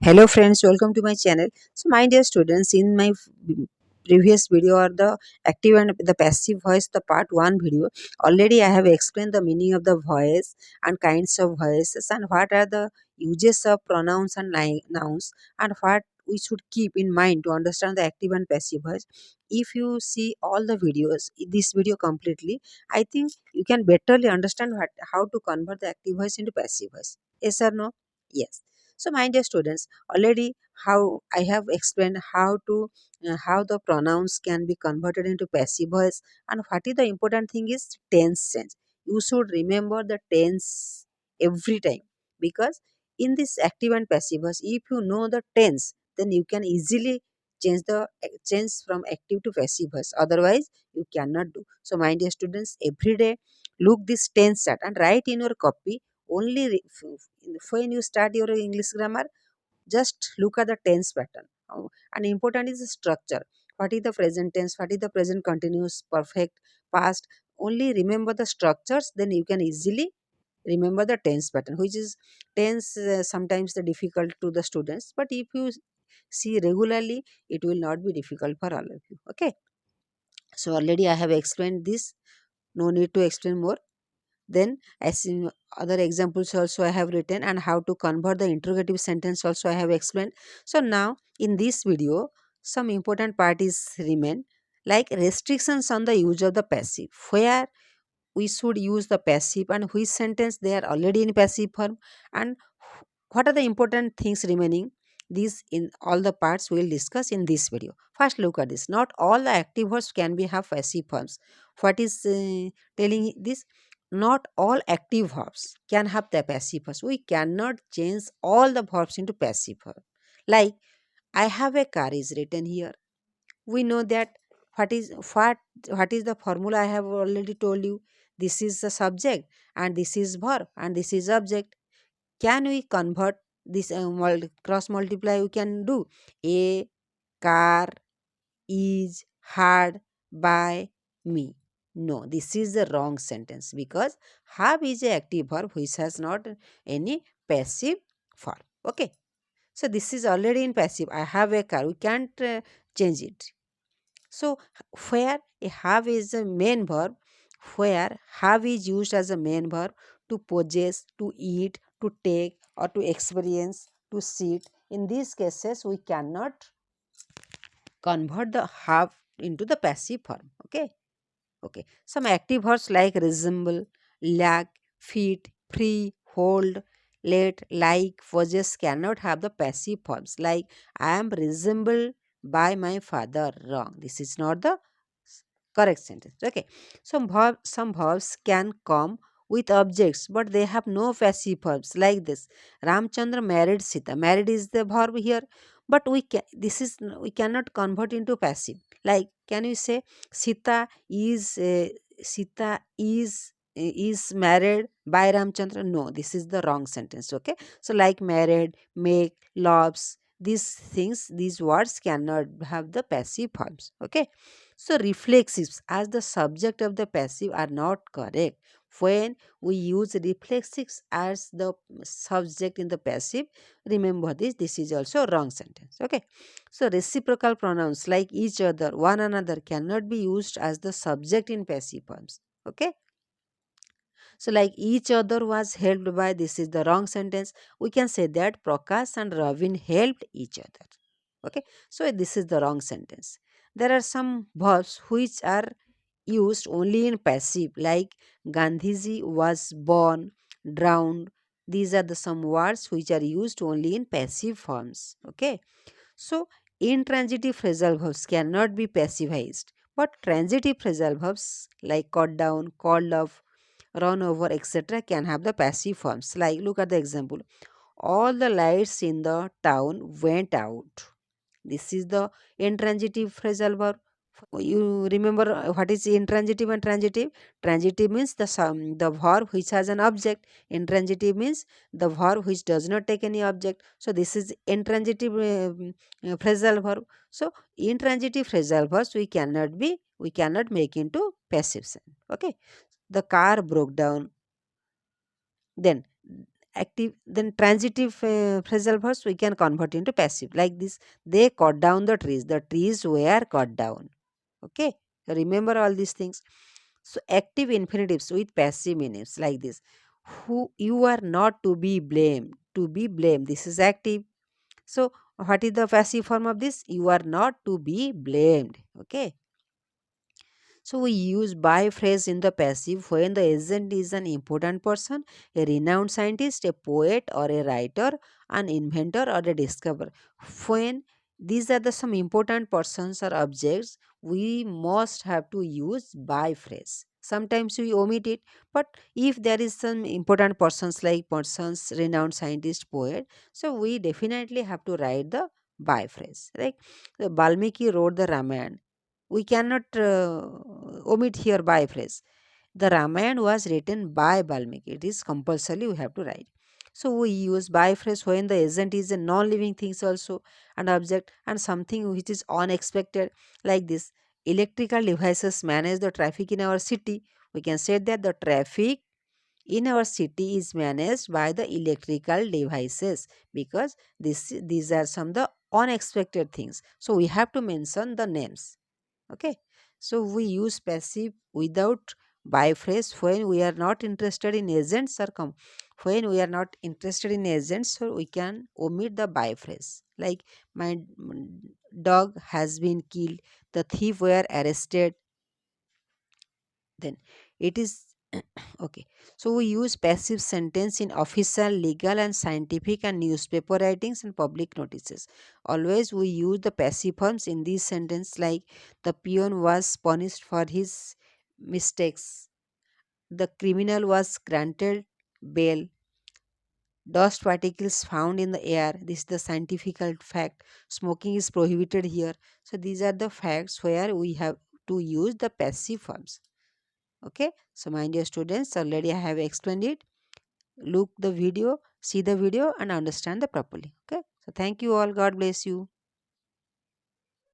Hello friends, welcome to my channel. So my dear students, in my previous video or the active and the passive voice, the part 1 video, already I have explained the meaning of the voice and kinds of voices and what are the uses of pronouns and nouns and what we should keep in mind to understand the active and passive voice. If you see all the videos, this video completely, I think you can betterly understand how to convert the active voice into passive voice. Yes or no? Yes. So my dear students, already how I have explained how the pronouns can be converted into passive voice, and what is the important thing is tense change. You should remember the tense every time, because in this active and passive voice, if you know the tense, then you can easily change from active to passive voice. Otherwise you cannot do. So my dear students, every day look this tense chart and write in your copy. Only when you start your English grammar, just look at the tense pattern. And important is the structure. What is the present tense? What is the present continuous, perfect, past? Only remember the structures, then you can easily remember the tense pattern, which is tense sometimes the difficult to the students. But if you see regularly, it will not be difficult for all of you. Okay. So already I have explained this. No need to explain more. Then, as in other examples also I have written, and how to convert the interrogative sentence also I have explained. So now in this video, some important part is remain, like restrictions on the use of the passive, where we should use the passive and which sentence they are already in passive form, and what are the important things remaining. These in all the parts we will discuss in this video. First, look at this. Not all the active verbs can be have passive forms. What is telling this? Not all active verbs can have the passive verbs. We cannot change all the verbs into passive verb. Like I have a car is written here. We know that what is what what is the formula. I have already told you. This is the subject and this is verb and this is object. Can we convert this cross multiply? We can do. A car is hard by me. No, this is the wrong sentence, because have is a active verb which has not any passive form. Okay, so this is already in passive. I have a car, we can't change it. So where a have is a main verb, where have is used as a main verb to possess, to eat, to take, or to experience, to sit. In these cases, we cannot convert the have into the passive form. Okay. Okay. Some active verbs like resemble, lack, fit, free, hold, let, like, possess cannot have the passive forms. Like I am resembled by my father. Wrong. This is not the correct sentence. Okay. Some verbs can come with objects, but they have no passive verbs. Like this, Ramchandra married Sita. Married is the verb here, but we cannot convert into passive. Like, can you say Sita is married by Ramchandra? No, this is the wrong sentence. Okay, so like married, make, loves, these things, these words cannot have the passive forms. Okay, so reflexives as the subject of the passive are not correct. When we use reflexives as the subject in the passive, remember this is also a wrong sentence. Okay, so reciprocal pronouns like each other, one another cannot be used as the subject in passive forms. Okay, so like each other was helped by, this is the wrong sentence. We can say that Prakash and Ravin helped each other. Okay, so this is the wrong sentence. There are some verbs which are used only in passive, like Gandhiji was born, drowned. These are the some words which are used only in passive forms. Okay, so intransitive phrasal verbs cannot be passivized, but transitive phrasal verbs like cut down, called off, run over, etc., can have the passive forms. Like, look at the example. All the lights in the town went out. This is the intransitive phrasal verb. You remember what is intransitive and transitive? Transitive means the verb which has an object. Intransitive means the verb which does not take any object. So this is intransitive phrasal verb. So intransitive phrasal verbs we cannot make into passive sense. Okay, the car broke down. Then active, then transitive phrasal verbs we can convert into passive, like this: they cut down the trees were cut down. Okay, so remember all these things. So active infinitives with passive meanings, like this: who, you are not to be blamed. To be blamed, this is active. So what is the passive form of this? You are not to be blamed. Okay, so we use by phrase in the passive when the agent is an important person, a renowned scientist, a poet or a writer, an inventor or a discoverer. When these are the some important persons or objects, we must have to use by phrase. Sometimes we omit it, but if there is some important persons like persons, renowned scientist, poet, so we definitely have to write the by phrase. Like Valmiki wrote the Ramayana, we cannot omit here by phrase. The Ramayana was written by Valmiki. It is compulsory we have to write. So we use by phrase when the agent is a non-living things also, an object and something which is unexpected, like this: electrical devices manage the traffic in our city. We can say that the traffic in our city is managed by the electrical devices, because these are some the unexpected things. So we have to mention the names. Okay, so we use passive without by phrase when we are not interested in agents, or when we are not interested in agents, so we can omit the by phrase, like my dog has been killed, the thief were arrested. Then it is okay, so we use passive sentence in official, legal and scientific and newspaper writings and public notices. Always we use the passive forms in this sentence, like the peon was punished for his mistakes, the criminal was granted bail, dust particles found in the air, this is the scientific fact, smoking is prohibited here. So these are the facts where we have to use the passive forms. Okay, so my dear students, already I have explained it. Look the video, see the video and understand the properly. Okay, so thank you all, god bless you.